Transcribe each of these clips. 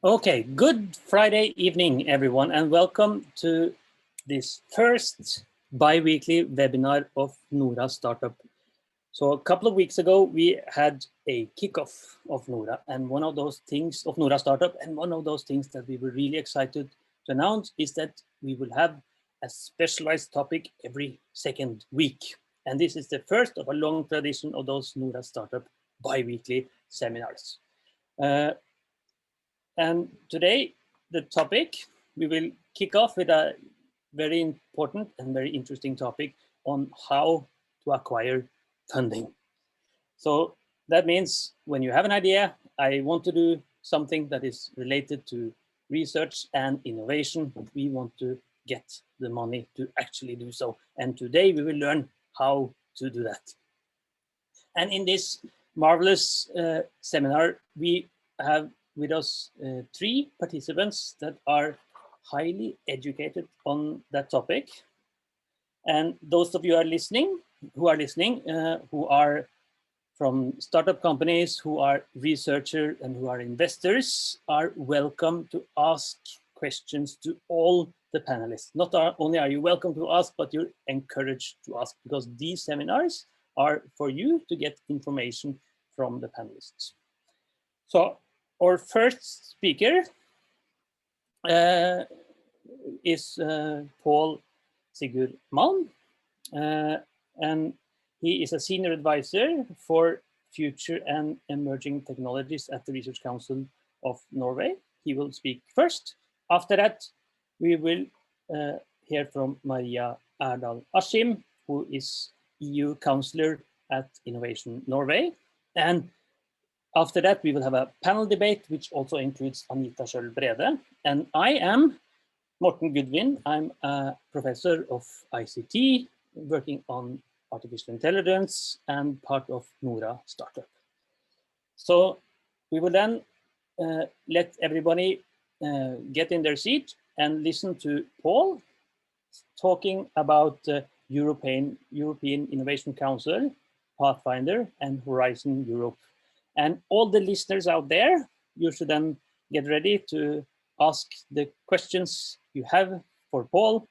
Okay, good Friday evening, everyone, and welcome to this first bi-weekly webinar of NORA.startup. So a couple of weeks ago, we had a kickoff of NORA, and one of those things of NORA.startup, and one of those things that we were really excited to announce is that we will have a specialized topic every second week. And this is the first of a long tradition of those NORA.startup bi-weekly seminars. And today, the topic, we will kick off with a very important and very interesting topic on how to acquire funding. So that means when you have an idea, I want to do something that is related to research and innovation, we want to get the money to actually do so. And today we will learn how to do that. And in this marvelous seminar, we have with us 3 participants that are highly educated on that topic. And those of you who are from startup companies, who are researchers and who are investors, are welcome to ask questions to all the panelists. Not only are you welcome to ask, but you're encouraged to ask, because these seminars are for you to get information from the panelists. So our first speaker is Paul Sigurd Malm, and he is a senior advisor for future and emerging technologies at the Research Council of Norway. He will speak first. After that, we will hear from Maria Erdal Askim, who is EU Counselor at Innovation Norway. And after that, we will have a panel debate, which also includes Anita Schjøll Brede. And I am Morten Goodwin. I'm a professor of ICT, working on artificial intelligence and part of NORA.startup. So we will then let everybody get in their seat and listen to Paul talking about European Innovation Council, Pathfinder, and Horizon Europe. And all the listeners out there, you should then get ready to ask the questions you have for Paul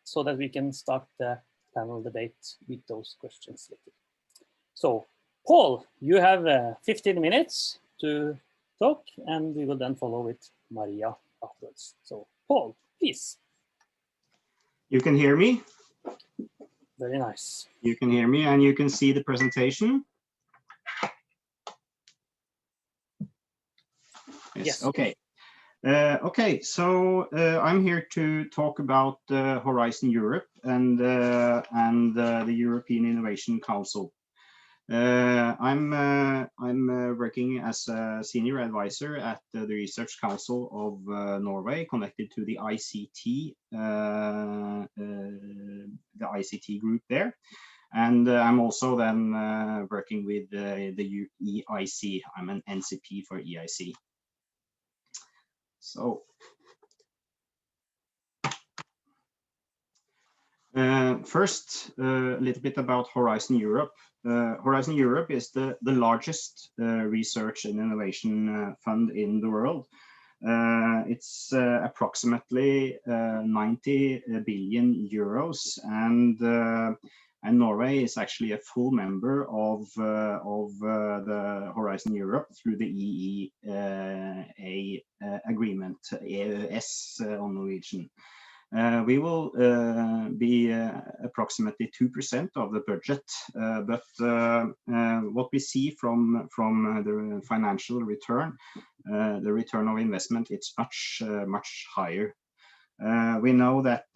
so that we can start the panel debate with those questions later. So, Paul, you have 15 minutes to talk, and we will then follow with Maria afterwards. So, Paul, please. You can hear me? Very nice. You can hear me and you can see the presentation? Yes. Okay. Okay, so I'm here to talk about Horizon Europe and the European Innovation Council. I'm working as a senior advisor at the Research Council of Norway, connected to the ICT group there. And I'm also then working with the EIC. I'm an NCP for EIC. So first, a little bit about Horizon Europe. Horizon Europe is the largest research and innovation fund in the world. It's approximately 90 billion euros, and Norway is actually a full member of the Horizon Europe through the EEA agreement, EES on Norwegian. We will be approximately 2% of the budget, but what we see from the financial return, the return of investment, it's much higher. We know that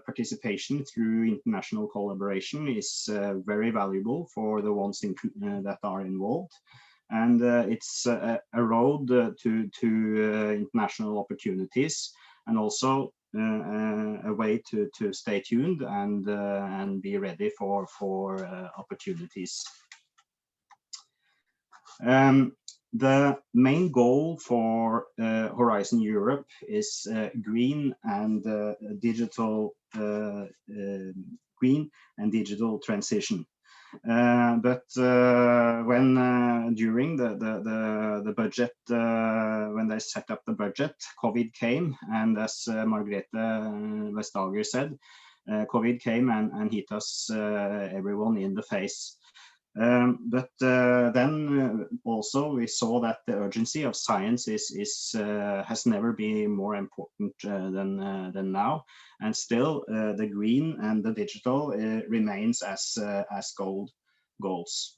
participation through international collaboration is very valuable for the ones that are involved, and it's a road to international opportunities, and also a way to stay tuned and be ready for opportunities. The main goal for Horizon Europe is green and digital transition. But when during the budget, when when they set up the budget, COVID came, and as Margrethe Vestager said, COVID came and hit us, everyone in the face. But then also we saw that the urgency of science has never been more important than now, and still the green and the digital remains as goals.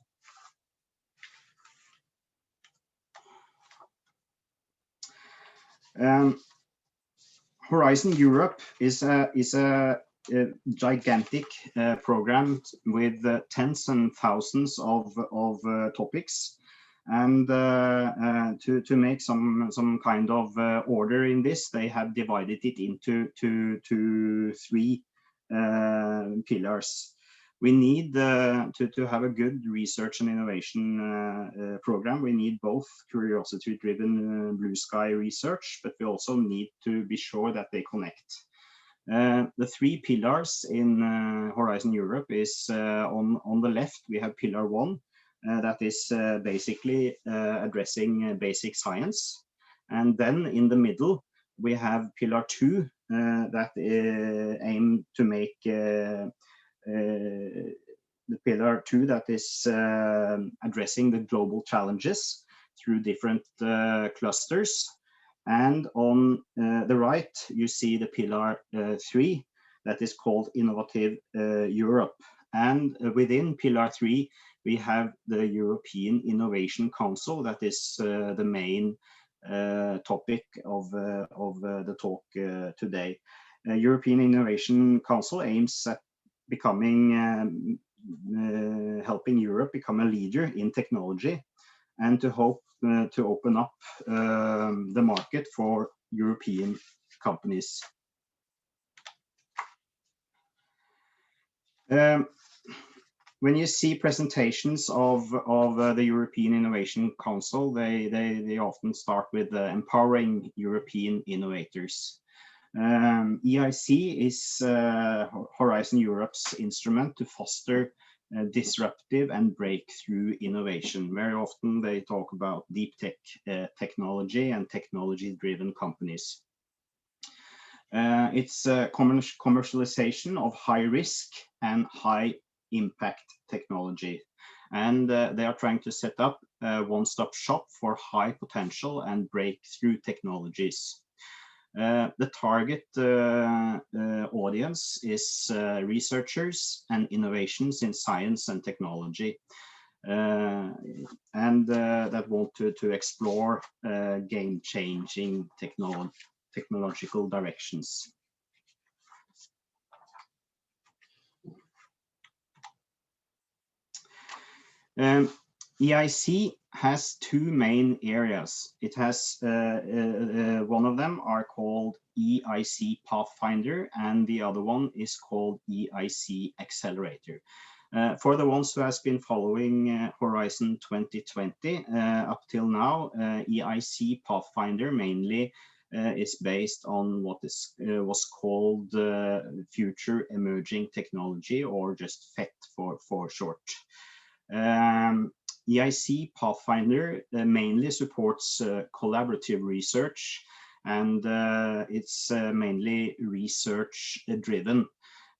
Horizon Europe is a gigantic program with tens and thousands of topics, and to make some kind of order in this, they have divided it into three pillars. We need to have a good research and innovation program. We need both curiosity-driven blue sky research, but we also need to be sure that they connect. The three pillars in Horizon Europe is on the left, we have pillar 1, that is basically addressing basic science. And then in the middle, we have pillar 2 that aim to make the pillar 2 that is addressing the global challenges through different clusters. And on the right, you see the pillar 3 that is called Innovative Europe. And within pillar 3, we have the European Innovation Council, that is the main topic of the talk today. European Innovation Council aims at becoming, helping Europe become a leader in technology, and to hope to open up the market for European companies. When you see presentations of the European Innovation Council, they often start with empowering European innovators. EIC is Horizon Europe's instrument to foster disruptive and breakthrough innovation. Very often they talk about deep tech technology and technology-driven companies. It's commercialization of high risk and high impact technology. And they are trying to set up a one-stop shop for high potential and breakthrough technologies. The target audience is researchers and innovations in science and technology, and that want to explore game-changing technological directions. EIC has two main areas. It has one of them are called EIC Pathfinder, and the other one is called EIC Accelerator. For the ones who has been following Horizon 2020 up till now, EIC Pathfinder mainly is based on what was called Future Emerging Technology, or just FET for short. EIC Pathfinder mainly supports collaborative research, and it's mainly research driven.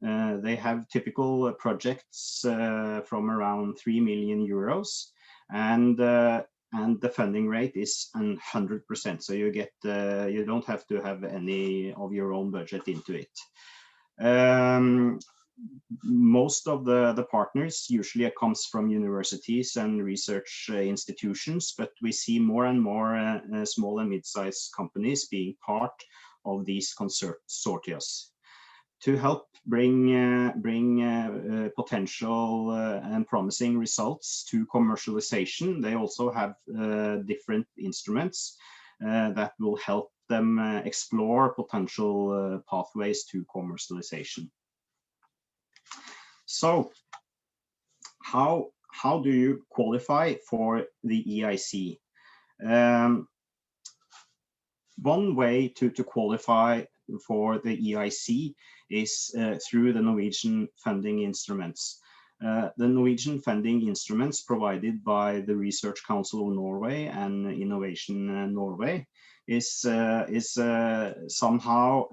They have typical projects from around 3 million euros, and the funding rate is 100%. So you get you don't have to have any of your own budget into it. Most of the partners usually comes from universities and research institutions, but we see more and more small and mid-sized companies being part of these consortia. To help bring potential and promising results to commercialization, they also have different instruments that will help them explore potential pathways to commercialization. So how do you qualify for the EIC? One way to qualify for the EIC is through the Norwegian funding instruments. The Norwegian funding instruments provided by the Research Council of Norway and Innovation Norway is somehow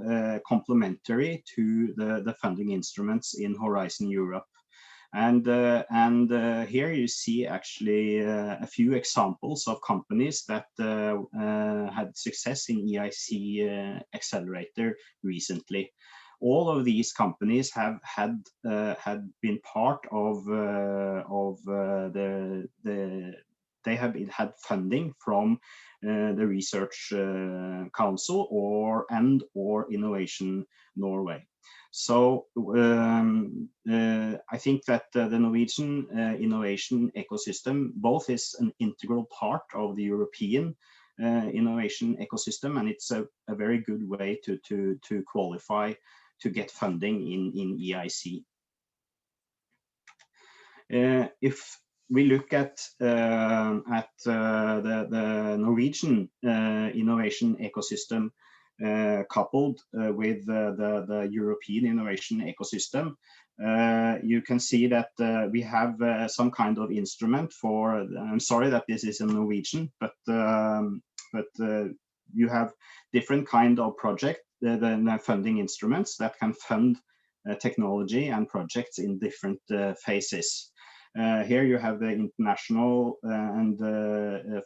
complementary to the funding instruments in Horizon Europe. And here you see actually a few examples of companies that had success in EIC Accelerator recently. All of these companies have had been part of they have had funding from the Research Council or Innovation Norway. So I think that the Norwegian innovation ecosystem both is an integral part of the European innovation ecosystem, and it's a very good way to qualify to get funding in EIC. If we look at the Norwegian innovation ecosystem coupled with the European innovation ecosystem, you can see that we have some kind of instrument for, I'm sorry that this is in Norwegian, but you have different kind of project, the funding instruments that can fund technology and projects in different phases. Here you have the international and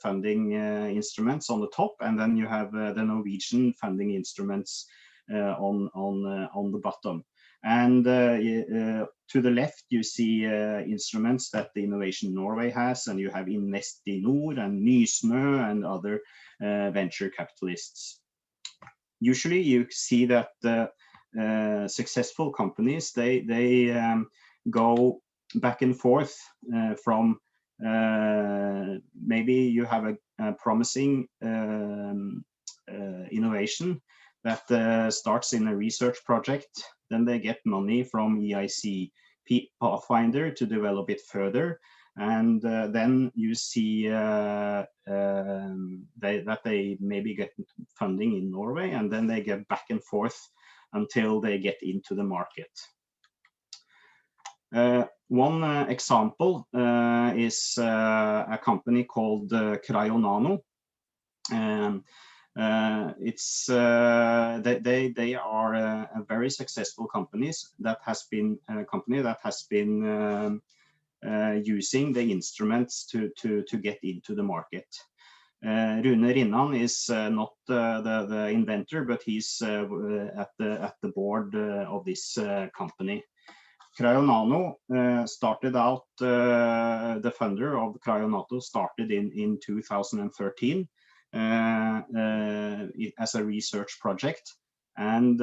funding instruments on the top, and then you have the Norwegian funding instruments on the bottom. And to the left, you see instruments that the Innovation Norway has, and you have Investinor and Nysnø and other venture capitalists. Usually you see that successful companies, they go back and forth from maybe you have a promising innovation that starts in a research project, then they get money from EIC Pathfinder to develop it further, and then you see that they maybe get funding in Norway, and then they get back and forth until they get into the market. One example is a company called Cryonano. They are a very successful company that has been using the instruments to get into the market. Rune Rinnan is not the inventor, but he's at the board of this company. Cryonano started out, the funder of Cryonano started in 2013 as a research project, and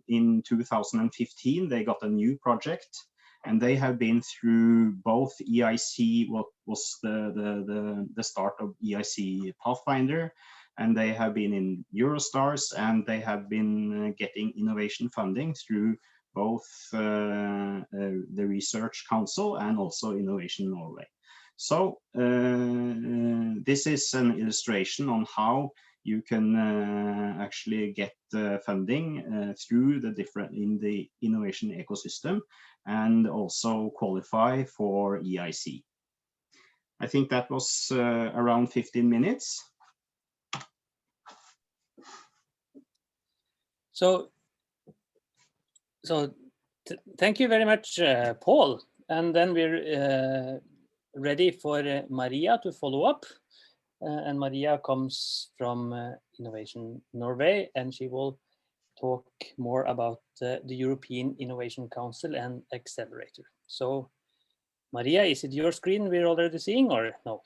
in 2015 they got a new project, and they have been through both EIC, what was the start of EIC Pathfinder, and they have been in Eurostars, and they have been getting innovation funding through both the Research Council and also Innovation Norway. So this is an illustration on how you can actually get funding through the different in the innovation ecosystem, and also qualify for EIC. I think that was around 15 minutes. So thank you very much, Paul. And then we're ready for Maria to follow up. And Maria comes from Innovation Norway, and she will talk more about the European Innovation Council and Accelerator. So Maria, is it your screen we're already seeing or no?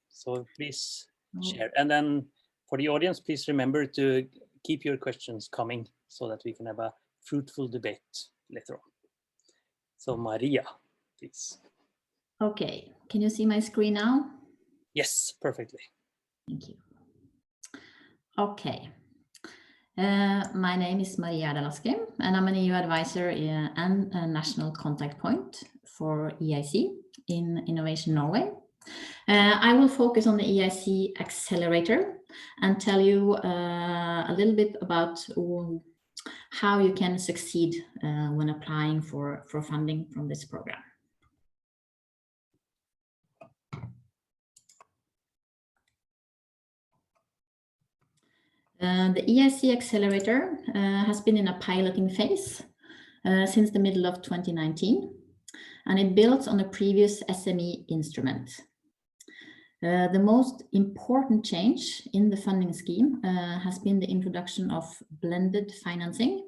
So please share. And then for the audience, please remember to keep your questions coming so that we can have a fruitful debate later on. So Maria, please. Okay, can you see my screen now? Yes, perfectly. Thank you. Okay, my name is Maria Erdal Askim, and I'm an EU advisor and a national contact point for EIC in Innovation Norway. I will focus on the EIC Accelerator and tell you a little bit about how you can succeed when applying for funding from this program. The EIC Accelerator has been in a piloting phase since the middle of 2019, and it builds on a previous SME instrument. The most important change in the funding scheme has been the introduction of blended financing,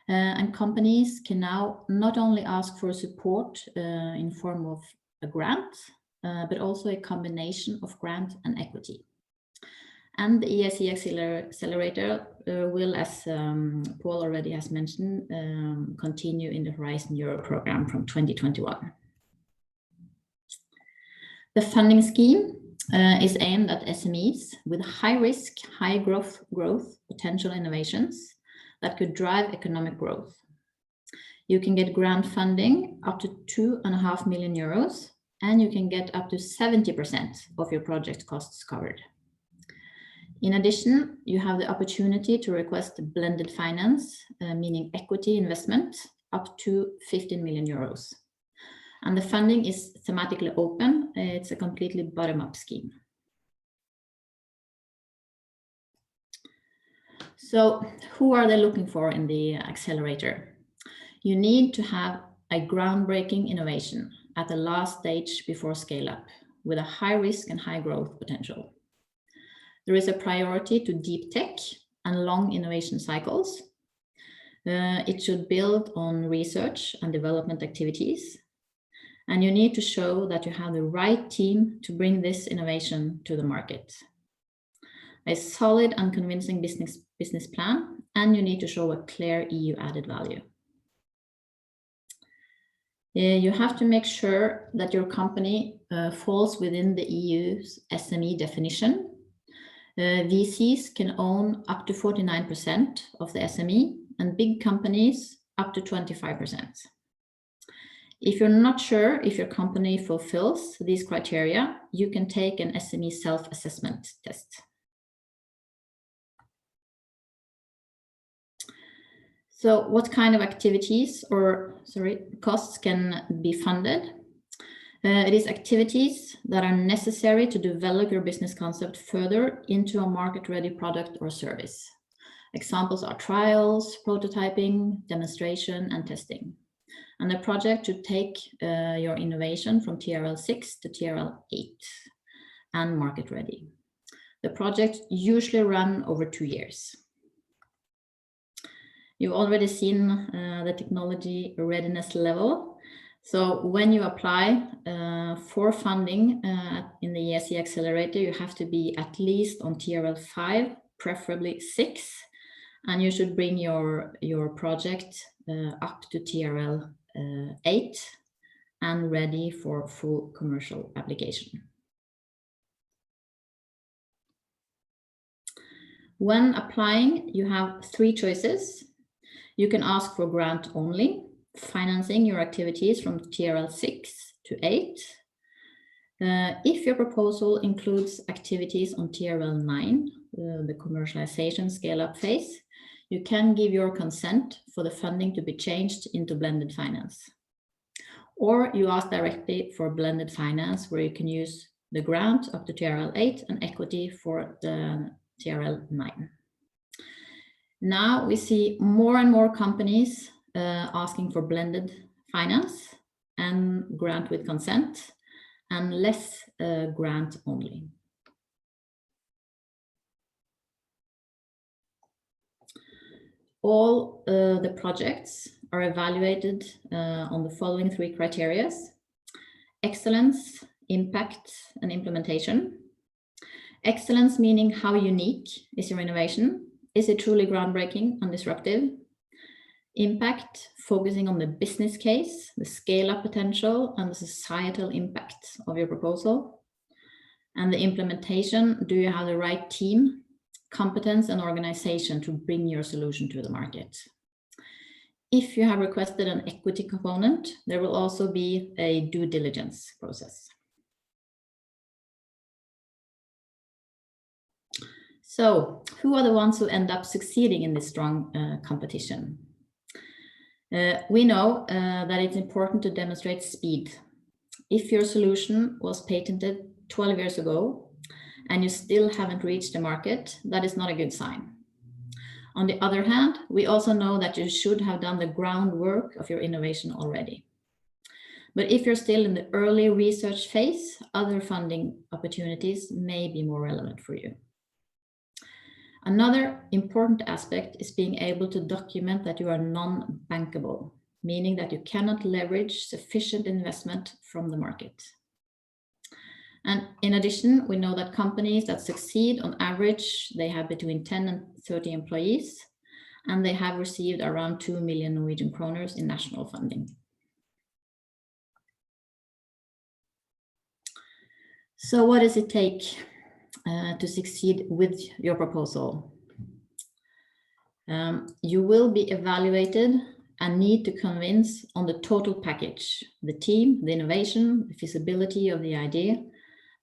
and companies can now not only ask for support in form of a grant, but also a combination of grant and equity. And the EIC Accelerator will, as Paul already has mentioned, continue in the Horizon Europe program from 2021. The funding scheme is aimed at SMEs with high risk, high growth potential innovations that could drive economic growth. You can get grant funding up to 2.5 million euros, and you can get up to 70% of your project costs covered. In addition, you have the opportunity to request blended finance, meaning equity investment, up to 15 million euros. And the funding is thematically open. It's a completely bottom-up scheme. So who are they looking for in the accelerator? You need to have a groundbreaking innovation at the last stage before scale up with a high risk and high growth potential. There is a priority to deep tech and long innovation cycles. It should build on research and development activities. And you need to show that you have the right team to bring this innovation to the market. A solid and convincing business plan, and you need to show a clear EU added value. You have to make sure that your company falls within the EU's SME definition. VCs can own up to 49% of the SME, and big companies up to 25%. If you're not sure if your company fulfills these criteria, you can take an SME self-assessment test. So what kind of activities costs can be funded? It is activities that are necessary to develop your business concept further into a market-ready product or service. Examples are trials, prototyping, demonstration, and testing. And the project should take your innovation from TRL 6 to TRL 8 and market-ready. The project usually run over 2 years. You've already seen the technology readiness level. So when you apply for funding in the EIC Accelerator, you have to be at least on TRL 5, preferably 6, and you should bring your project up to TRL 8 and ready for full commercial application. When applying, you have 3 choices. You can ask for grant only, financing your activities from TRL 6 to 8. If your proposal includes activities on TRL 9, the commercialization scale-up phase, you can give your consent for the funding to be changed into blended finance. Or you ask directly for blended finance, where you can use the grant up to TRL 8 and equity for the TRL 9. Now we see more and more companies asking for blended finance and grant with consent, and less grant only. All the projects are evaluated on the following 3 criteria: excellence, impact, and implementation. Excellence meaning how unique is your innovation? Is it truly groundbreaking and disruptive? Impact, focusing on the business case, the scale-up potential, and the societal impact of your proposal. And the implementation, do you have the right team, competence, and organization to bring your solution to the market? If you have requested an equity component, there will also be a due diligence process. So, who are the ones who end up succeeding in this strong competition? We know that it's important to demonstrate speed. If your solution was patented 12 years ago and you still haven't reached the market, that is not a good sign. On the other hand, we also know that you should have done the groundwork of your innovation already. But if you're still in the early research phase, other funding opportunities may be more relevant for you. Another important aspect is being able to document that you are non-bankable, meaning that you cannot leverage sufficient investment from the market. And in addition, we know that companies that succeed on average, they have between 10 and 30 employees, and they have received around 2 million Norwegian kroner in national funding. So what does it take to succeed with your proposal? You will be evaluated and need to convince on the total package, the team, the innovation, the feasibility of the idea,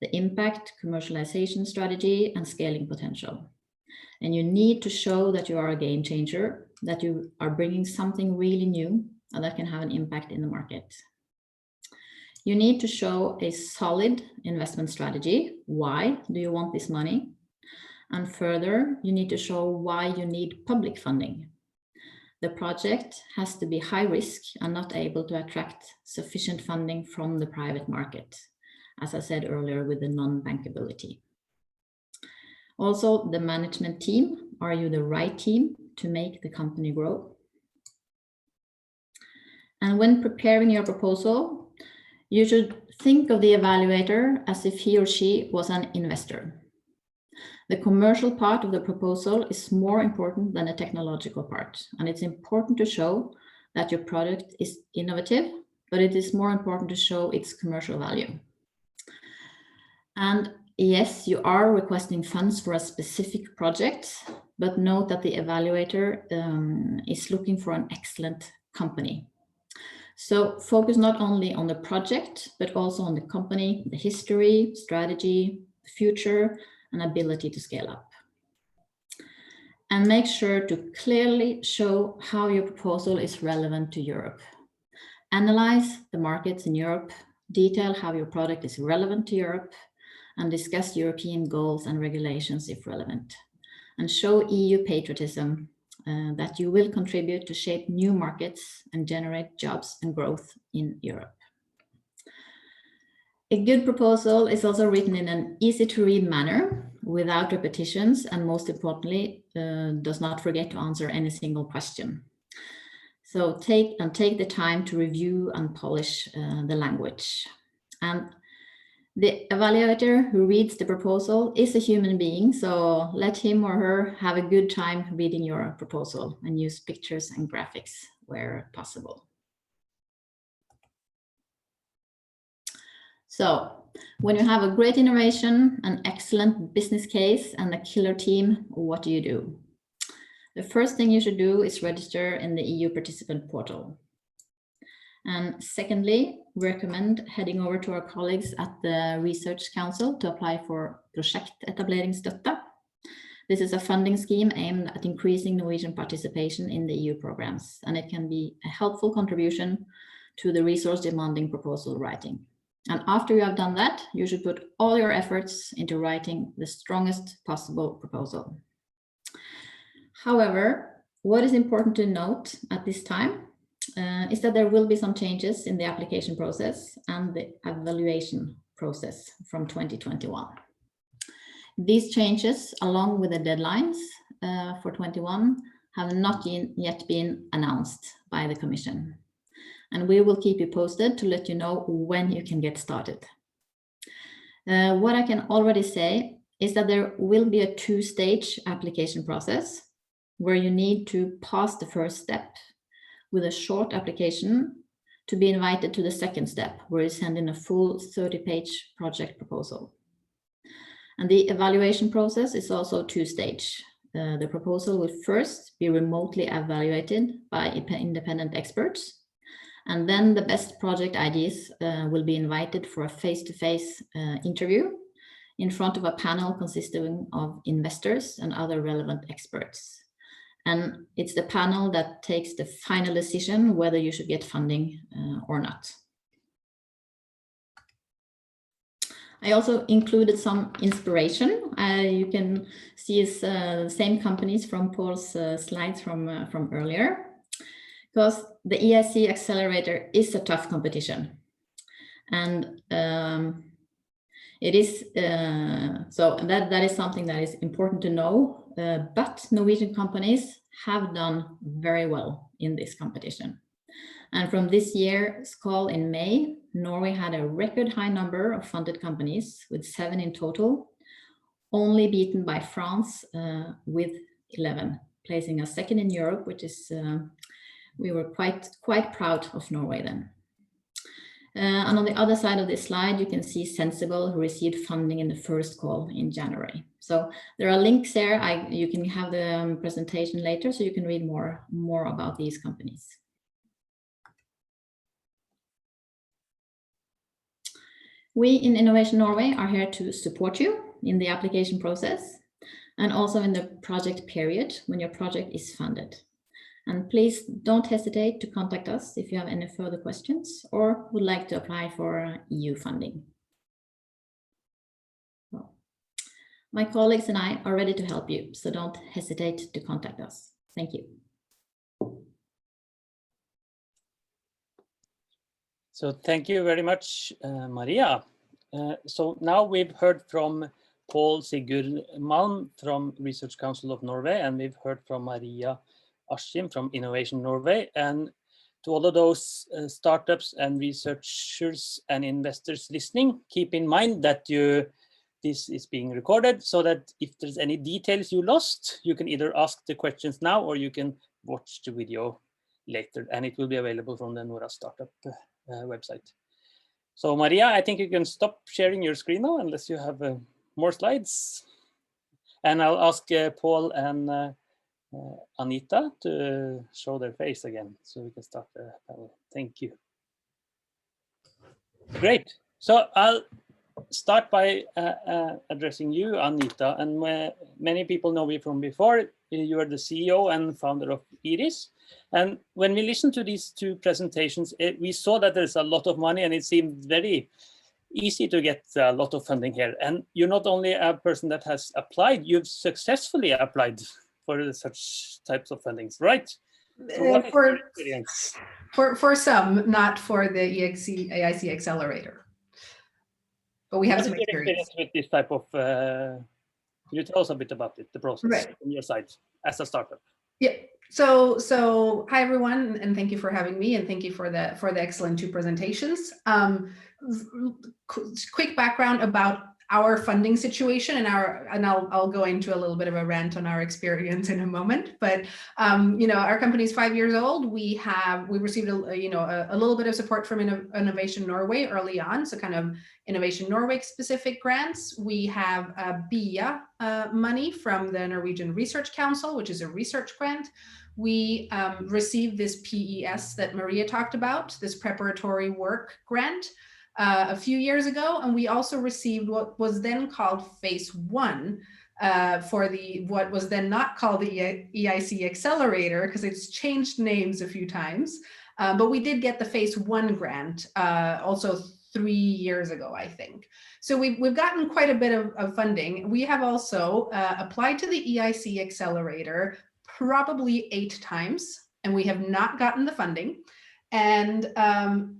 the impact, commercialization strategy, and scaling potential. And you need to show that you are a game changer, that you are bringing something really new and that can have an impact in the market. You need to show a solid investment strategy. Why do you want this money? And further, you need to show why you need public funding. The project has to be high risk and not able to attract sufficient funding from the private market, as I said earlier, with the non-bankability. Also, the management team. Are you the right team to make the company grow? And when preparing your proposal, you should think of the evaluator as if he or she was an investor. The commercial part of the proposal is more important than the technological part, and it's important to show that your product is innovative, but it is more important to show its commercial value. And yes, you are requesting funds for a specific project, but note that the evaluator is looking for an excellent company. So focus not only on the project, but also on the company, the history, strategy, the future, and ability to scale up. And make sure to clearly show how your proposal is relevant to Europe. Analyze the markets in Europe, detail how your product is relevant to Europe, and discuss European goals and regulations if relevant. And show EU patriotism, that you will contribute to shape new markets and generate jobs and growth in Europe. A good proposal is also written in an easy to read manner, without repetitions, and most importantly, does not forget to answer any single question. So take the time to review and polish the language. And the evaluator who reads the proposal is a human being, so let him or her have a good time reading your proposal and use pictures and graphics where possible. So when you have a great innovation, an excellent business case, and a killer team, what do you do? The first thing you should do is register in the EU participant portal. And secondly, we recommend heading over to our colleagues at the Research Council to apply for Prosjektetableringsstøtte. This is a funding scheme aimed at increasing Norwegian participation in the EU programs, and it can be a helpful contribution to the resource demanding proposal writing. And after you have done that, you should put all your efforts into writing the strongest possible proposal. However, what is important to note at this time is that there will be some changes in the application process and the evaluation process from 2021. These changes, along with the deadlines for 21, have not yet been announced by the Commission. And we will keep you posted to let you know when you can get started. What I can already say is that there will be a two-stage application process where you need to pass the first step with a short application to be invited to the second step, where you send in a full 30-page project proposal. And the evaluation process is also two-stage. The proposal will first be remotely evaluated by independent experts, and then the best project ideas will be invited for a face-to-face interview in front of a panel consisting of investors and other relevant experts. And it's the panel that takes the final decision whether you should get funding or not. I also included some inspiration. You can see the same companies from Paul's slides from earlier, because the EIC Accelerator is a tough competition. And it is, so that is something that is important to know, but Norwegian companies have done very well in this competition. And from this year's call in May, Norway had a record high number of funded companies, with 7 in total, only beaten by France with 11, placing us second in Europe, which is, we were quite proud of Norway then. And on the other side of this slide, you can see Sensible, who received funding in the first call in January. So there are links there. You can have the presentation later, so you can read more about these companies. We in Innovation Norway are here to support you in the application process and also in the project period when your project is funded. And please don't hesitate to contact us if you have any further questions or would like to apply for EU funding. Well, my colleagues and I are ready to help you, so don't hesitate to contact us. Thank you. So thank you very much, Maria. So now we've heard from Paul, Sigurd, Malm from Research Council of Norway, and we've heard from Maria Askim from Innovation Norway. And to all of those startups and researchers and investors listening, keep in mind that this is being recorded, so that if there's any details you lost, you can either ask the questions now or you can watch the video later, and it will be available from the NORA.startup website. So Maria, I think you can stop sharing your screen now unless you have more slides. And I'll ask Paul and Anita to show their face again so we can start the panel. Thank you. Great. So I'll start by addressing you, Anita. And many people know me from before. You are the CEO and founder of Iris. And when we listened to these two presentations, we saw that there's a lot of money and it seemed very easy to get a lot of funding here. And you're not only a person that has applied, you've successfully applied for such types of fundings, right? So what is your experience? For some, not for the EIC Accelerator. But we have some experience with this type of, can you tell us a bit about it, the process on your side as a startup? Yeah. So hi everyone, and thank you for having me, and thank you for the excellent two presentations. Quick background about our funding situation, and I'll go into a little bit of a rant on our experience in a moment. But you know, our company is 5 years old. We received a little bit of support from Innovation Norway early on, so kind of Innovation Norway specific grants. We have BIA money from the Norwegian Research Council, which is a research grant. We received this PES that Maria talked about, this preparatory work grant, a few years ago, and we also received what was then called Phase 1 for what was then not called the EIC Accelerator, because it's changed names a few times. But we did get the Phase 1 grant also 3 years ago, I think. So we've gotten quite a bit of funding. We have also applied to the EIC Accelerator probably 8 times, and we have not gotten the funding. And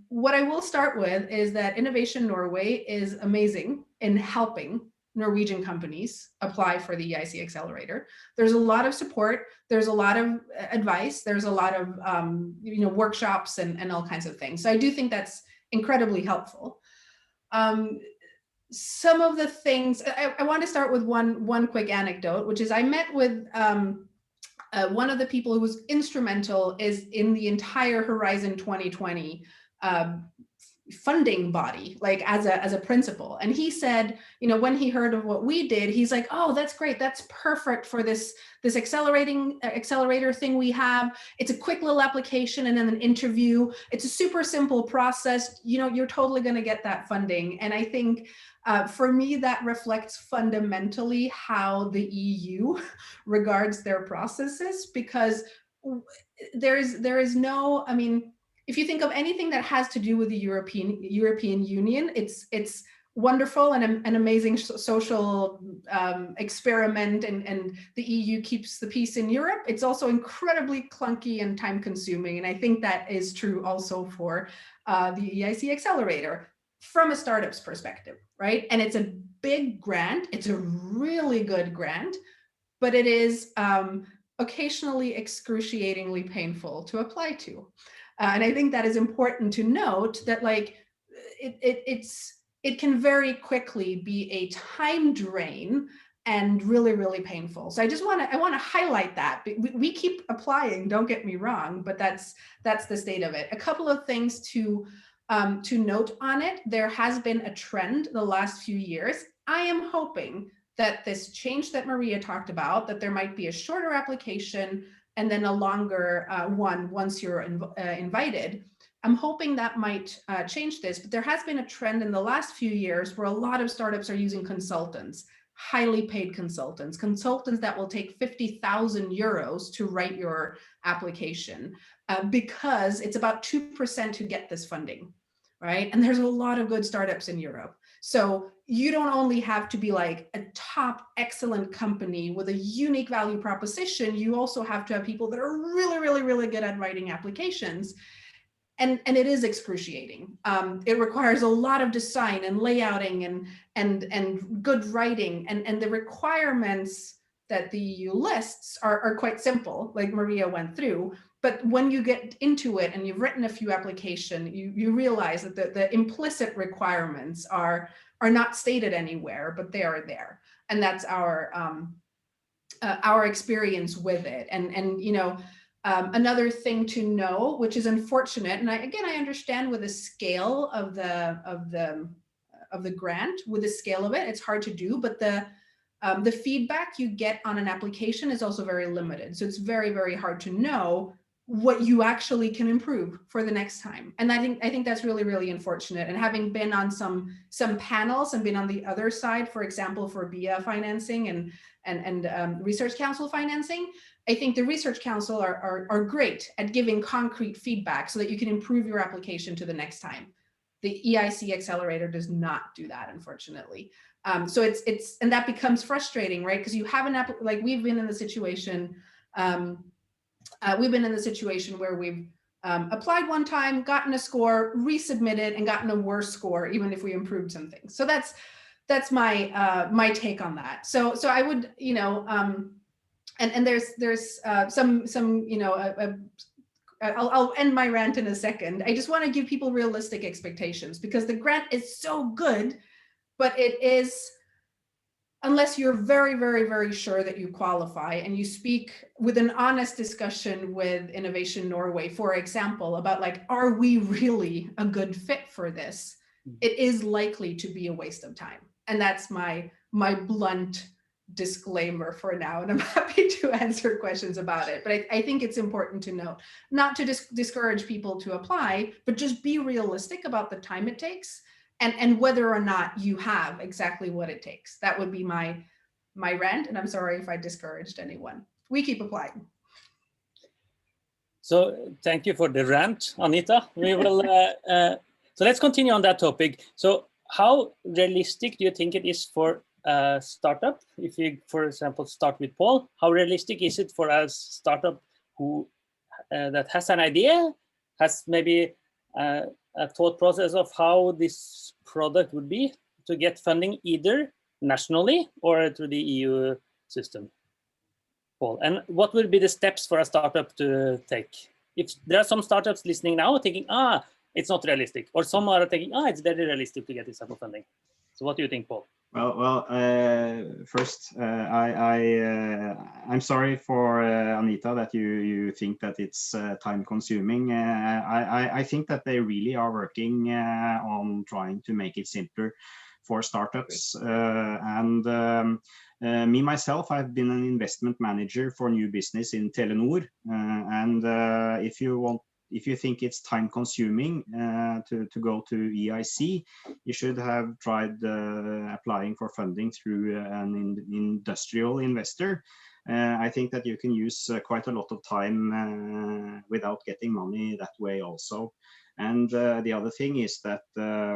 what I will start with is that Innovation Norway is amazing in helping Norwegian companies apply for the EIC Accelerator. There's a lot of support, there's a lot of advice, there's a lot of workshops and all kinds of things. So I do think that's incredibly helpful. Some of the things, I want to start with one quick anecdote, which is I met with one of the people who was instrumental in the entire Horizon 2020 funding body, like as a principal. And he said, you know, when he heard of what we did, he's like, oh, that's great. That's perfect for this accelerator thing we have. It's a quick little application and then an interview. It's a super simple process. You know, you're totally going to get that funding. And I think for me, that reflects fundamentally how the EU regards their processes, because there is no, I mean, if you think of anything that has to do with the European Union, it's wonderful and an amazing social experiment, and the EU keeps the peace in Europe, it's also incredibly clunky and time consuming. And I think that is true also for the EIC Accelerator from a startup's perspective, right? And it's a big grant, it's a really good grant, but it is occasionally excruciatingly painful to apply to. And I think that is important to note, that like it can very quickly be a time drain and really, really painful. So I want to highlight that. We keep applying, don't get me wrong, but that's the state of it. A couple of things to note on it. There has been a trend the last few years. I am hoping that this change that Maria talked about, that there might be a shorter application and then a longer one once you're invited. I'm hoping that might change this, but there has been a trend in the last few years where a lot of startups are using consultants, highly paid consultants that will take 50,000 euros to write your application because it's about 2% to get this funding, right? And there's a lot of good startups in Europe. So you don't only have to be like a top excellent company with a unique value proposition, you also have to have people that are really, really, really good at writing applications. And it is excruciating. It requires a lot of design and layouting and good writing, and the requirements that the EU lists are quite simple, like Maria went through. But when you get into it and you've written a few applications, you realize that the implicit requirements are not stated anywhere, but they are there, and that's our experience with it. And you know. Another thing to know, which is unfortunate, and I understand with the scale of the grant, with the scale of it, it's hard to do, but the feedback you get on an application is also very limited. So it's very, very hard to know what you actually can improve for the next time. And I think that's really, really unfortunate. And having been on some panels and been on the other side, for example, for BIA financing and Research Council financing, I think the Research Council are great at giving concrete feedback so that you can improve your application to the next time. The EIC Accelerator does not do that, unfortunately. So it's and that becomes frustrating, right? Because you have an app, like we've been in the situation. We've been in the situation where we've applied one time, gotten a score, resubmitted, and gotten a worse score, even if we improved some things. So that's my my take on that. So I would, you know, and there's some you know, I'll end my rant in a second. I just want to give people realistic expectations, because the grant is so good, but it is, unless you're very, very, very sure that you qualify and you speak with an honest discussion with Innovation Norway, for example, about like, are we really a good fit for this? It is likely to be a waste of time. And that's my blunt disclaimer for now. And I'm happy to answer questions about it. But I think it's important to note, not to discourage people to apply, but just be realistic about the time it takes. And whether or not you have exactly what it takes. That would be my rant, and I'm sorry if I discouraged anyone. We keep applying. So thank you for the rant, Anita. We will. So let's continue on that topic. So how realistic do you think it is for a startup? If you, for example, start with Paul, how realistic is it for a startup who that has an idea, has maybe a thought process of how this product would be, to get funding either nationally or through the EU system? Paul, and what would be the steps for a startup to take? If there are some startups listening now thinking, it's not realistic, or some are thinking, it's very realistic to get this type of funding. So what do you think, Paul? Well, first, I'm sorry for Anita that you think that it's time consuming. I think that they really are working on trying to make it simpler for startups. Me, myself, I've been an investment manager for new business in Telenor. If you think it's time consuming to go to EIC, you should have tried applying for funding through an industrial investor. I think that you can use quite a lot of time without getting money that way also. And the other thing is that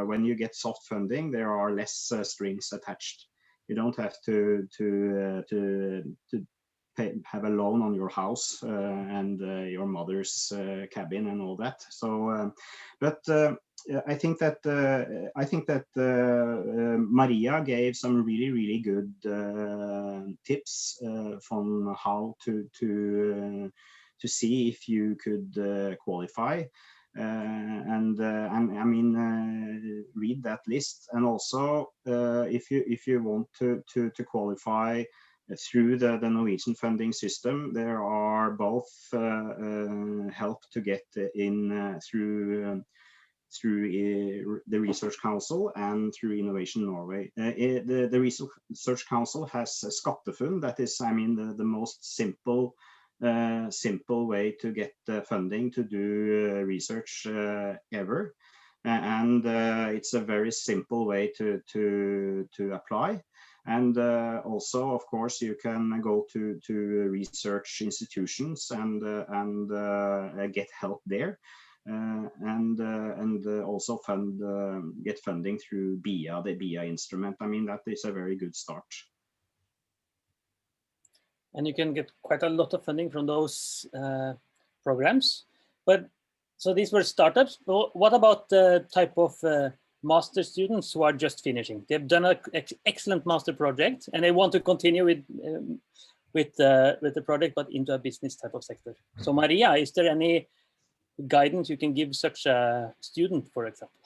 when you get soft funding, there are less strings attached. You don't have to have a loan on your house and your mother's cabin and all that. So, I think that Maria gave some really good tips on how to see if you could qualify. I mean, read that list, and also if you want to qualify through the Norwegian funding system, there are both help to get in through the Research Council and through Innovation Norway. The Research Council has a SkatteFUNN, that is, I mean, the most simple way to get funding to do research ever, and it's a very simple way to apply. And also, of course, you can go to research institutions and get help there, and also get funding through BIA, the BIA instrument. I mean, that is a very good start. And you can get quite a lot of funding from those programs. But so these were startups. What about the type of master students who are just finishing? They've done an excellent master project and they want to continue with the project, but into a business type of sector. So Maria, is there any guidance you can give such a student, for example?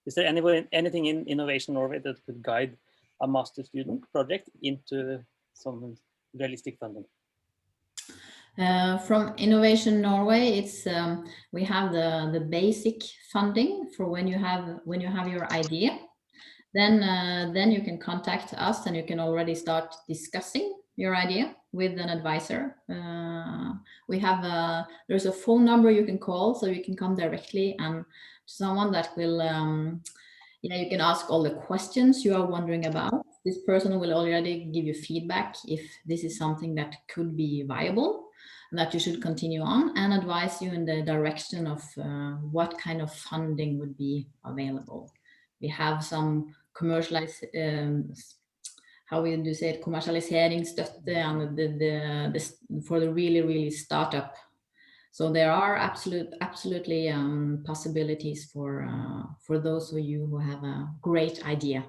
Is there anything in Innovation Norway that could guide a master student project into some realistic funding? From Innovation Norway, it's we have the basic funding for when you have your idea. Then you can contact us and you can already start discussing your idea with an advisor. We have there's a phone number you can call, so you can come directly and someone that will you can ask all the questions you are wondering about. This person will already give you feedback if this is something that could be viable, that you should continue on, and advise you in the direction of what kind of funding would be available. We have some kommersialiseringsstøtte and for the really startup. So there are absolutely possibilities for those of you who have a great idea.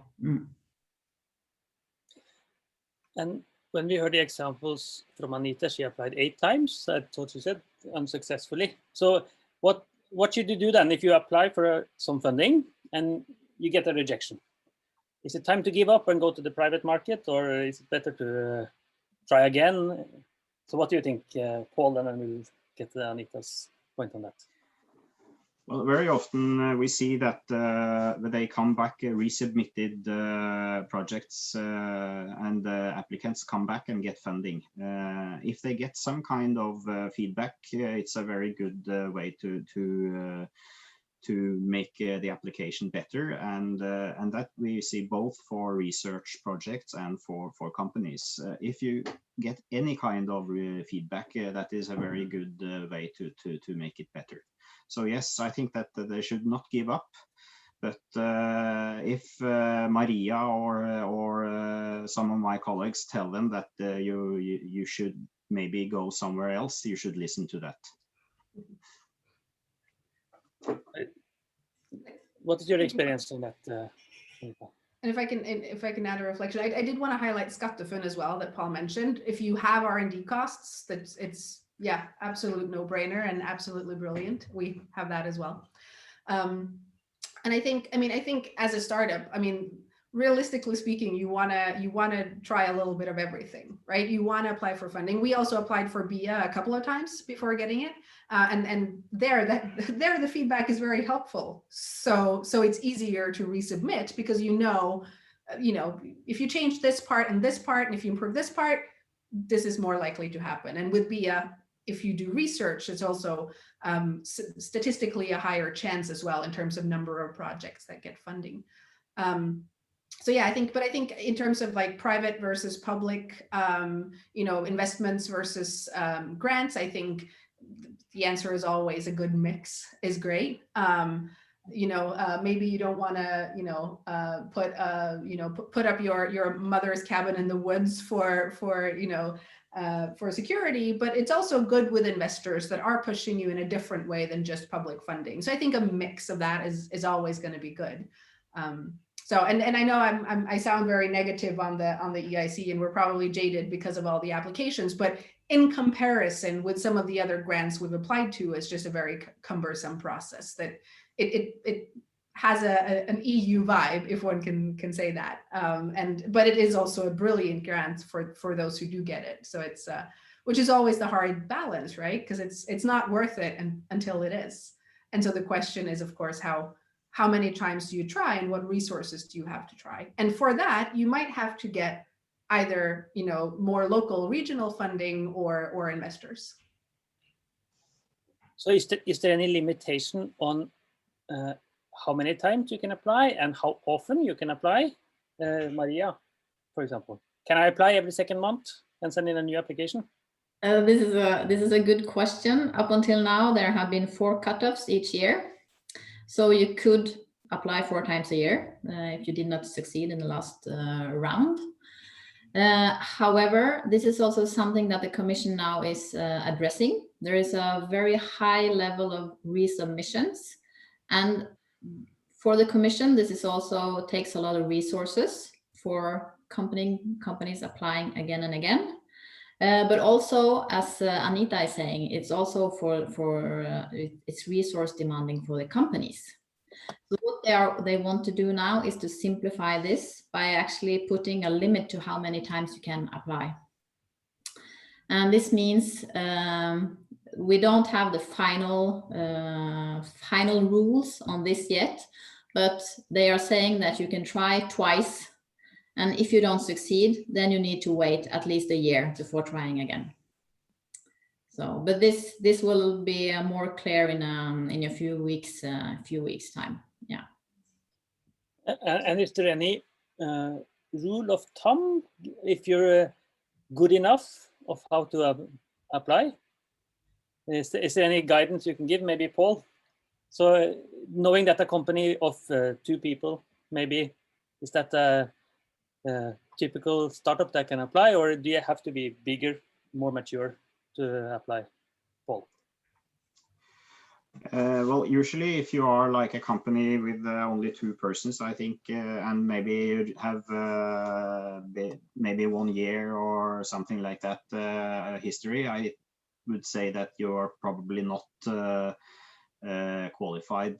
And when we heard the examples from Anita, she applied 8 times, I thought she said, unsuccessfully. So what should you do then if you apply for some funding and you get a rejection? Is it time to give up and go to the private market, or is it better to try again? So what do you think, Paul, and then we'll get to Anita's point on that. Well, very often we see that they come back resubmitted projects and applicants come back and get funding. If they get some kind of feedback, it's a very good way to make the application better, and that we see both for research projects and for companies. If you get any kind of feedback, that is a very good way to make it better. So yes, I think that they should not give up. But if Maria or some of my colleagues tell them that you should maybe go somewhere else, you should listen to that. What is your experience in that? And if I can add a reflection, I did want to highlight SkatteFUNN as well that Paul mentioned. If you have R&D costs, it's yeah, absolute no-brainer and absolutely brilliant. We have that as well. And I think as a startup, realistically speaking, you wanna try a little bit of everything, right? You want to apply for funding. We also applied for BIA a couple of times before getting it, and there the feedback is very helpful. So it's easier to resubmit because you know if you change this part and if you improve this part, this is more likely to happen. And with BIA, if you do research, it's also statistically a higher chance as well in terms of number of projects that get funding. So yeah, I think in terms of like private versus public, investments versus grants, I think the answer is always a good mix is great. Maybe you don't want to, put up your mother's cabin in the woods for security, but it's also good with investors that are pushing you in a different way than just public funding. So I think a mix of that is always going to be good. And I know I sound very negative on the EIC, and we're probably jaded because of all the applications, but in comparison with some of the other grants we've applied to, it's just a very cumbersome process that it has an EU vibe, if one can say that. But it is also a brilliant grant for those who do get it. So it's which is always the hard balance, right? Because it's not worth it until it is. And so the question is, of course, how many times do you try, and what resources do you have to try? And for that, you might have to get either more local, regional funding or investors. So is there any limitation on how many times you can apply and how often you can apply? Maria, for example, can I apply every second month and send in a new application? This is a good question. Up until now, there have been 4 cutoffs each year. So you could apply 4 times a year if you did not succeed in the last round. However, this is also something that the Commission now is addressing. There is a very high level of resubmissions, and for the Commission, this is also takes a lot of resources for companies applying again and again. But also, as Anita is saying, it's also it's resource demanding for the companies. So what they want to do now is to simplify this by actually putting a limit to how many times you can apply. And this means we don't have the final rules on this yet, but they are saying that you can try twice. And if you don't succeed, then you need to wait at least a year before trying again. So, but this will be more clear in a few weeks time. Yeah. And is there any rule of thumb if you're good enough of how to apply? Is there any guidance you can give, maybe Paul? So knowing that a company of 2 people, maybe, is that a typical startup that can apply, or do you have to be bigger, more mature to apply, Paul? Well, usually if you are like a company with only 2 persons, I think, and maybe you have maybe 1 year or something like that history, I would say that you're probably not qualified.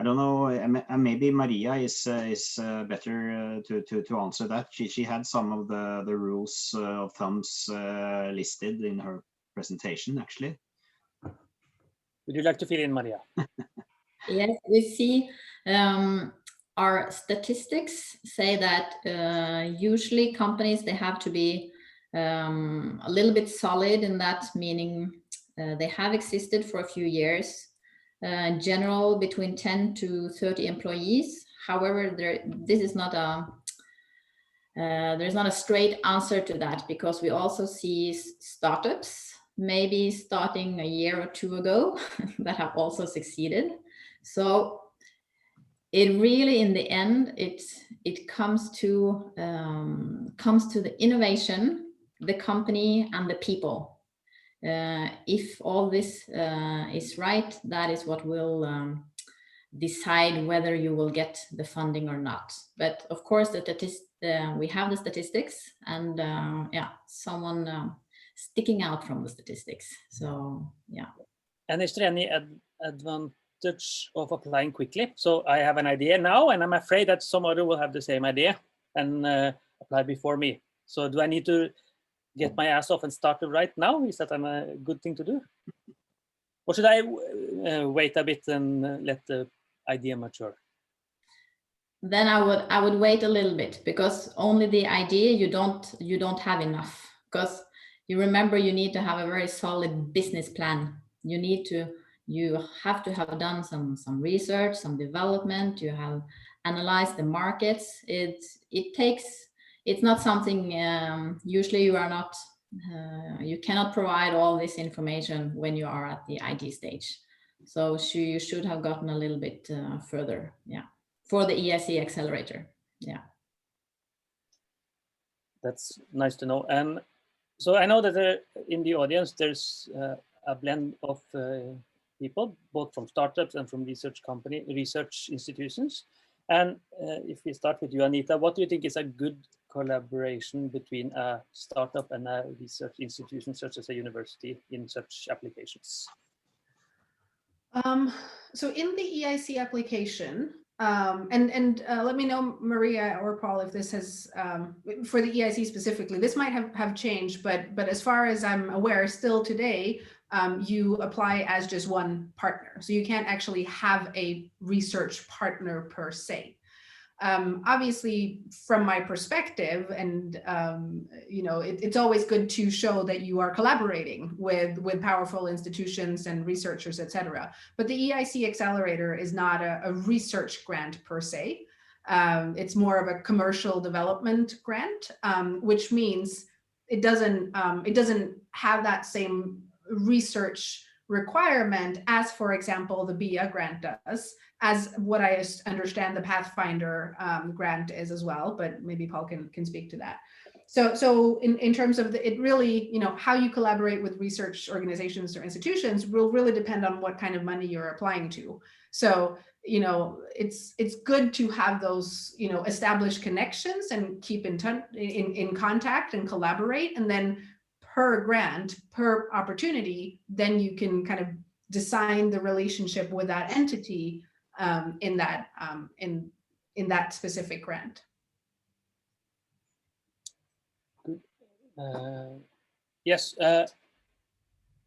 I don't know, maybe Maria is better to answer that. She had some of the rules of thumbs listed in her presentation, actually. Would you like to fill in, Maria? Yes, we see our statistics say that usually companies, they have to be a little bit solid in that, meaning they have existed for a few years, in general between 10 to 30 employees. However, this is not there's not a straight answer to that, because we also see startups maybe starting a year or 2 ago that have also succeeded. So it really, in the end, it comes to the innovation, the company, and the people. If all this is right, that is what will decide whether you will get the funding or not. But of course, we have the statistics, and yeah, someone sticking out from the statistics. So yeah. And is there any advantage of applying quickly? So I have an idea now, and I'm afraid that some other will have the same idea and apply before me. So do I need to get my ass off and start right now? Is that a good thing to do? Or should I wait a bit and let the idea mature? Then I would wait a little bit, because only the idea you don't have enough. Because you remember, you need to have a very solid business plan. You have to have done some research, some development. You have analyzed the markets. It's not something, usually you are not you cannot provide all this information when you are at the ID stage. So you should have gotten a little bit further, yeah, for the EIC accelerator, yeah. That's nice to know. So I know that in the audience, there's a blend of people, both from startups and from research institutions. And if we start with you, Anita, what do you think is a good collaboration between a startup and a research institution, such as a university, in such applications? So in the EIC application, and let me know, Maria or Paul, if this has, for the EIC specifically, this might have changed, but as far as I'm aware, still today, you apply as just one partner. So you can't actually have a research partner per se. Obviously, from my perspective, and it's always good to show that you are collaborating with powerful institutions and researchers, etc. But the EIC Accelerator is not a research grant per se. It's more of a commercial development grant, which means it doesn't have that same research requirement as, for example, the BIA grant does, as what I understand the Pathfinder grant is as well, but maybe Paul can speak to that. So in terms of it really, how you collaborate with research organizations or institutions will really depend on what kind of money you're applying to. So, it's good to have those, established connections and keep in contact and collaborate, and then per grant, per opportunity, then you can kind of design the relationship with that entity in that specific grant. Yes, and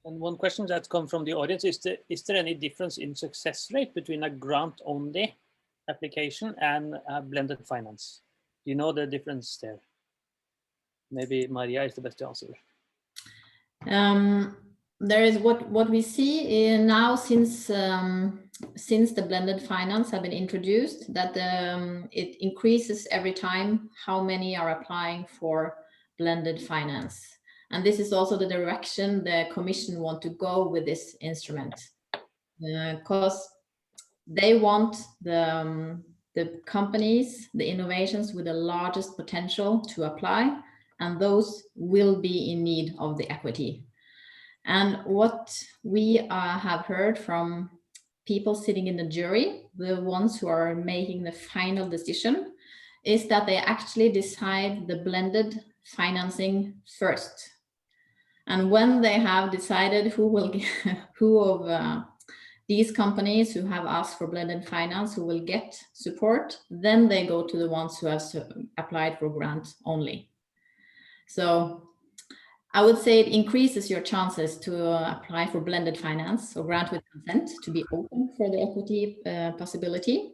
one question that's come from the audience is there any difference in success rate between a grant-only application and a blended finance? Do you know the difference there? Maybe Maria is the best to answer. There is what we see now since the blended finance have been introduced, that it increases every time how many are applying for blended finance, and this is also the direction the Commission want to go with this instrument, because they want the companies, the innovations with the largest potential to apply, and those will be in need of the equity. And what we have heard from people sitting in the jury, the ones who are making the final decision, is that they actually decide the blended financing first. And when they have decided who of these companies who have asked for blended finance who will get support, then they go to the ones who have applied for grant only. So I would say it increases your chances to apply for blended finance or grant with consent to be open for the equity possibility.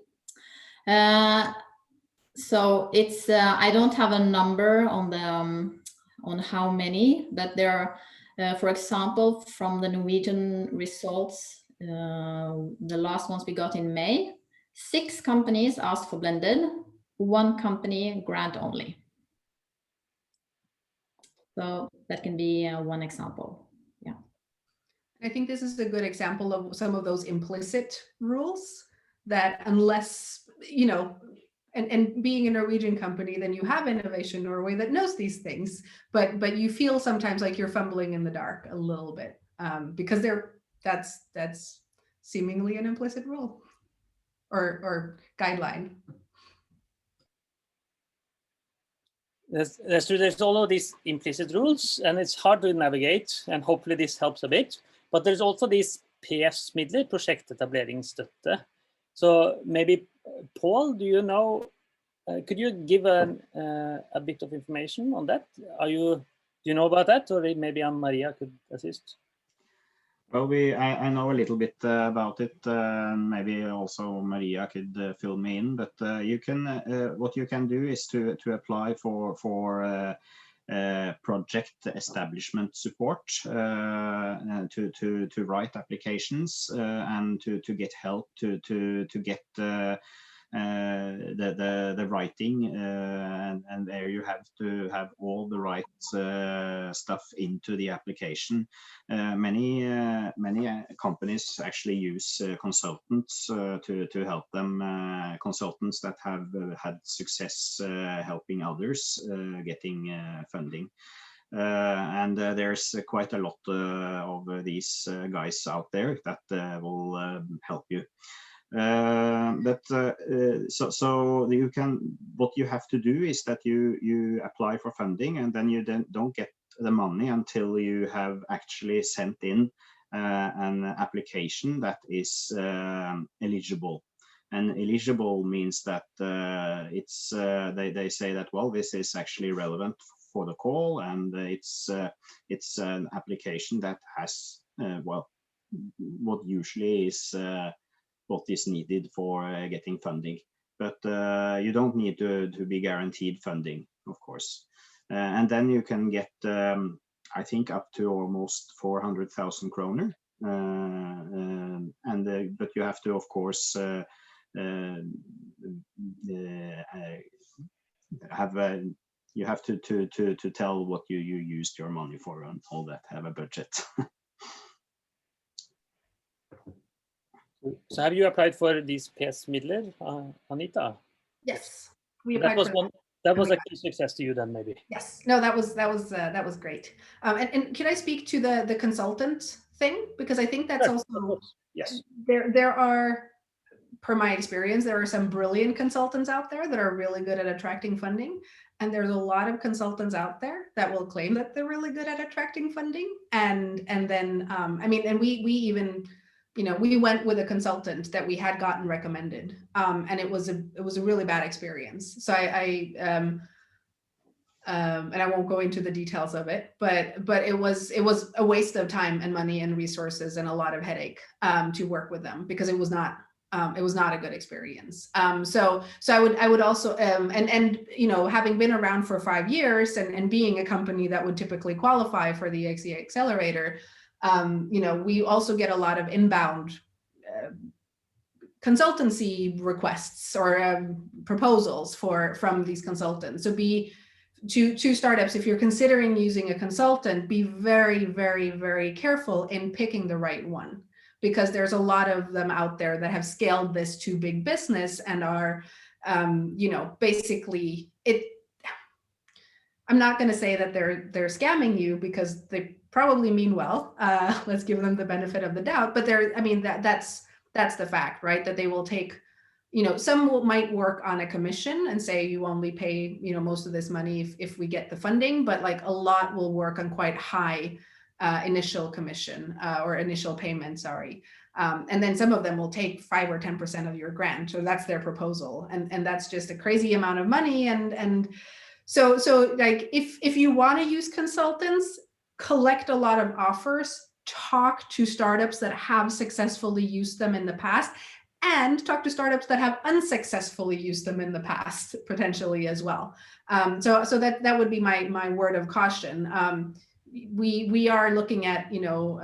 So it's I don't have a number on how many, but there are, for example, from the Norwegian results, the last ones we got in May, 6 companies asked for blended, 1 company grant only. So that can be one example. Yeah. I think this is a good example of some of those implicit rules that unless, and being a Norwegian company, then you have Innovation Norway that knows these things, but you feel sometimes like you're fumbling in the dark a little bit because that's seemingly an implicit rule or guideline. That's true. There's all of these implicit rules, and it's hard to navigate, and hopefully this helps a bit. But there's also these PS-midler, prosjektetableringsstøtte. So maybe, Paul, do you know, could you give a bit of information on that? Do you know about that, or maybe Maria could assist? Well, I know a little bit about it. Maybe also Maria could fill me in. But you can what you can do is to apply for project establishment support, to write applications and to get help to get the writing, and there you have to have all the right stuff into the application. Many companies actually use consultants to help them, consultants that have had success helping others getting funding. And there's quite a lot of these guys out there that will help you. So you can, what you have to do is that you apply for funding, and then you don't get the money until you have actually sent in an application that is eligible. And eligible means that it's they say that, well, this is actually relevant for the call, and it's an application that has well, what usually is what is needed for getting funding. But you don't need to be guaranteed funding, of course. And then you can get, I think, up to almost 400,000 kroner. But you have to, of course, you have to tell what you used your money for and all that, have a budget. So have you applied for these PS midler, Anita? Yes, we That applied was for one. That was a key success to you then, maybe. Yes, no, that was great. And can I speak to the consultant thing, because I think that's also, yes, there are, per my experience, there are some brilliant consultants out there that are really good at attracting funding, and there's a lot of consultants out there that will claim that they're really good at attracting funding, and then I mean, and we even, you know, we went with a consultant that we had gotten recommended, and it was a really bad experience. So and I won't go into the details of it, but it was a waste of time and money and resources and a lot of headache to work with them, because it was not a good experience. So I would also and you know, having been around for 5 years and being a company that would typically qualify for the XE Accelerator, you know, we also get a lot of inbound consultancy requests or proposals from these consultants. So to startups, if you're considering using a consultant, be very, very, very careful in picking the right one, because there's a lot of them out there that have scaled this to big business and are, you know, basically I'm not going to say that they're scamming you, because they probably mean well. Let's give them the benefit of the doubt. But I mean, that's the fact, right? That they will take, you know, some might work on a commission and say you only pay, you know, most of this money if we get the funding, but like a lot will work on quite high initial commission or initial payment, sorry. And then some of them will take 5 or 10% of your grant. So that's their proposal. And that's just a crazy amount of money. And so like if you want to use consultants, collect a lot of offers, talk to startups that have successfully used them in the past, and talk to startups that have unsuccessfully used them in the past, potentially as well. So that would be my word of caution. We are looking at, you know,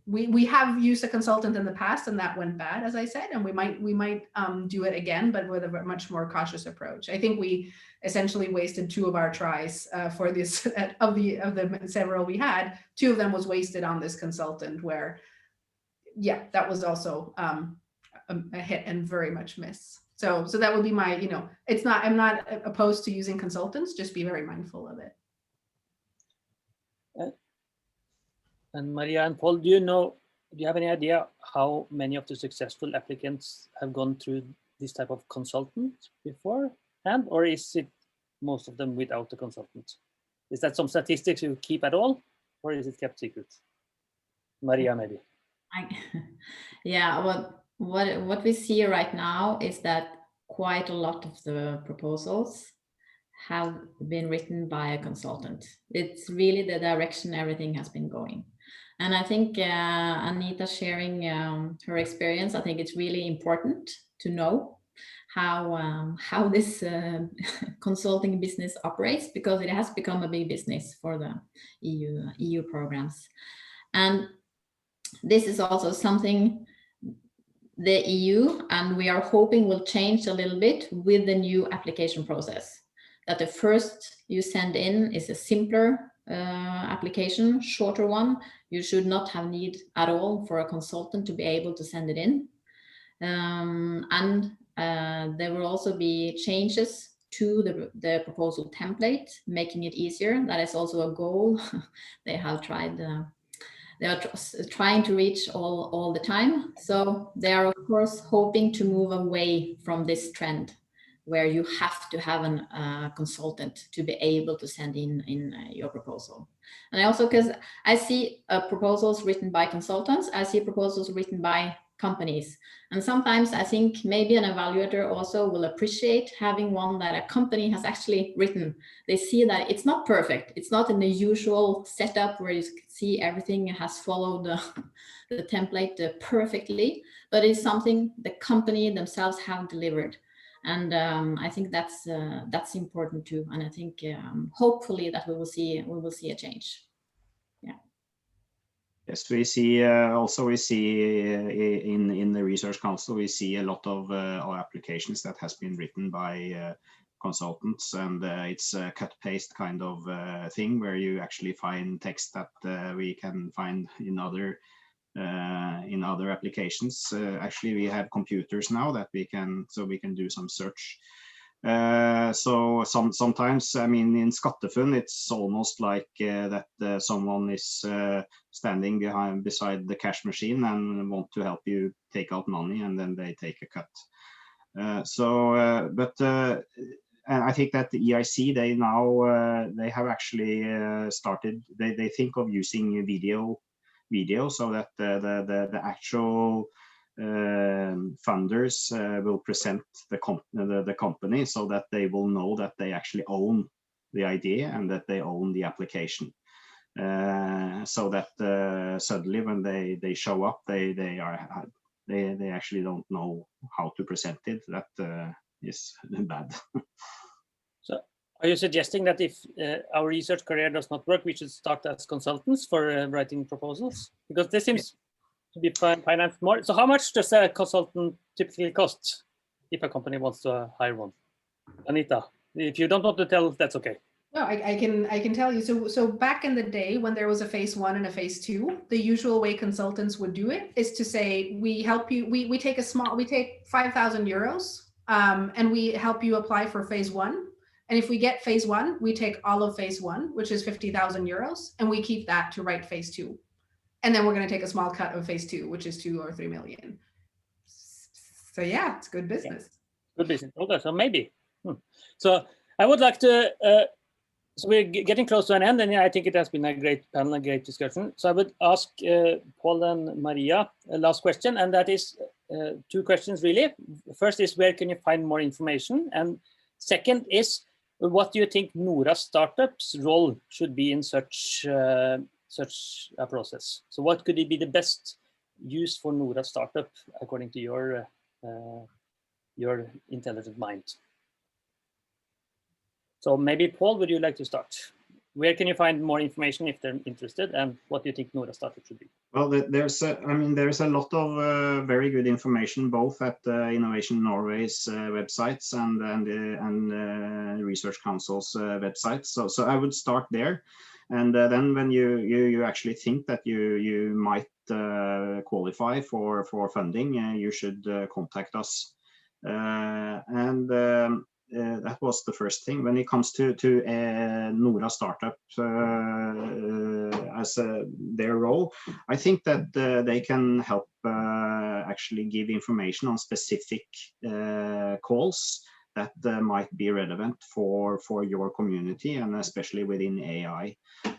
we have used a consultant in the past and that went bad, as I said, and we might do it again, but with a much more cautious approach. I think we essentially wasted 2 of our tries for this of the several we had. 2 of them was wasted on this consultant, where, yeah, that was also a hit and very much miss. So that would be my, you know, I'm not opposed to using consultants, just be very mindful of it. And Maria and Paul, do you have any idea how many of the successful applicants have gone through this type of consultant beforehand, or is it most of them without the consultant? Is that some statistics you keep at all, or is it kept secret? Maria, maybe. Yeah, what we see right now is that quite a lot of the proposals have been written by a consultant. It's really the direction everything has been going. And I think Anita sharing her experience, I think it's really important to know how this consulting business operates, because it has become a big business for the EU programs. And this is also something the EU, and we are hoping will change a little bit with the new application process. That the first you send in is a simpler application, shorter one. You should not have need at all for a consultant to be able to send it in. There will also be changes to the proposal template, making it easier. That is also a goal they have tried. They are trying to reach all the time. So they are, of course, hoping to move away from this trend where you have to have a consultant to be able to send in your proposal. And I also, because I see proposals written by consultants, I see proposals written by companies. And sometimes I think maybe an evaluator also will appreciate having one that a company has actually written. They see that it's not perfect. It's not in the usual setup where you see everything has followed the template perfectly, but it's something the company themselves have delivered. And I think that's important too. And I think hopefully that we will see a change. Yeah. Yes, we see also in the Research Council, we see a lot of applications that has been written by consultants, and it's a cut-paste kind of thing where you actually find text that we can find in other applications. Actually, we have computers now that we can do some search. So sometimes, I mean, in SkatteFUNN, it's almost like that someone is standing beside the cash machine and want to help you take out money, and then they take a cut. And I think that the EIC, they have actually started. They think of using video, so that the actual funders will present the company, so that they will know that they actually own the idea and that they own the application. So that suddenly when they show up, they actually don't know how to present it. That is bad. So are you suggesting that if our research career does not work, we should start as consultants for writing proposals? Because this seems to be financed more. So how much does a consultant typically cost if a company wants to hire one? Anita, if you don't want to tell, that's okay. No, I can tell you. So back in the day when there was a phase 1 and a phase 2, the usual way consultants would do it is to say, we help you, we take 5,000 euros and we help you apply for phase 1. And if we get phase 1, we take all of phase 1, which is 50,000 euros, and we keep that to write phase 2. And then we're going to take a small cut of phase 2, which is 2 or 3 million. So yeah, it's good business. Yeah. Good business. Okay, so maybe. So I would like to, so we're getting close to an end, and I think it has been a great panel, a great discussion. So I would ask Paul and Maria a last question, and that is 2 questions really. First is, where can you find more information? And second is, what do you think NORA.startup's role should be in such a process? So what could it be the best use for NORA.startup according to your intelligent mind? So maybe Paul, would you like to start? Where can you find more information if they're interested, and what do you think NORA.startup should be? Well, there's a lot of very good information both at Innovation Norway's websites and Research Council's websites. So I would start there, and then when you actually think that you might qualify for funding, you should contact us. That was the first thing. When it comes to NORA.startup as their role, I think that they can help actually give information on specific calls that might be relevant for your community, and especially within AI.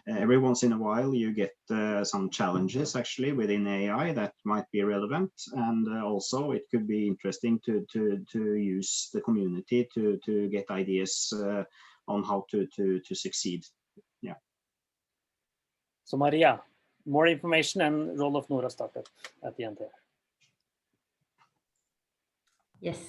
Every once in a while you get some challenges actually within AI that might be relevant, and also it could be interesting to use the community to get ideas on how to succeed. Yeah. So Maria, more information and role of NORA.startup at the end there. Yes.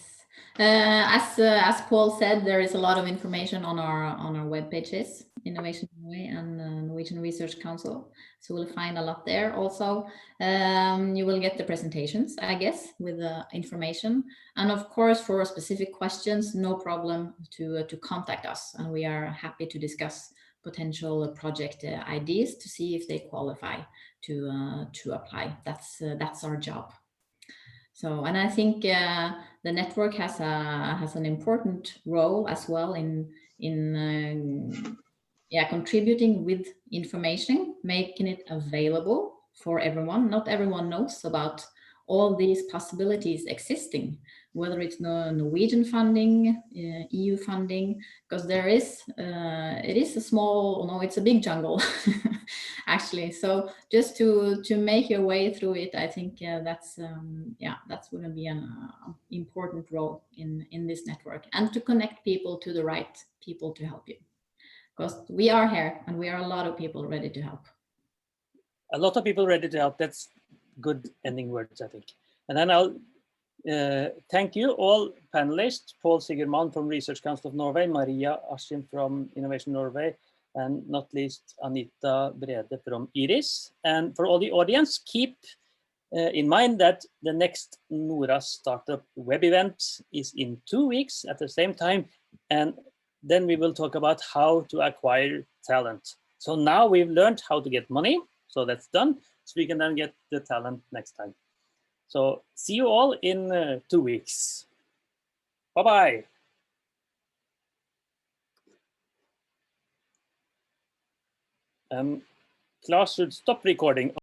As Paul said, there is a lot of information on our web pages. Innovation Norway and Norwegian Research Council. So we'll find a lot there. Also, you will get the presentations, I guess, with the information. And of course, for specific questions, no problem to contact us. And we are happy to discuss potential project ideas to see if they qualify to apply. That's our job. So, and I think the network has an important role as well in contributing with information, making it available for everyone. Not everyone knows about all these possibilities existing, whether it's Norwegian funding, EU funding, because there is, it is a small, no, it's a big jungle, actually. So just to make your way through it, I think that's going to be an important role in this network, and to connect people to the right people to help you. Because we are here and we are a lot of people ready to help. A lot of people ready to help. That's good ending words, I think. And then I'll thank you all panelists, Paul Sigurd Malm from Research Council of Norway, Maria Askim from Innovation Norway, and not least Anita Brede from IRIS. And for all the audience, keep in mind that the next NORA Startup web event is in 2 weeks at the same time. And then we will talk about how to acquire talent. So now we've learned how to get money, so that's done. So we can then get the talent next time. So see you all in 2 weeks. Bye-bye. Class should stop recording.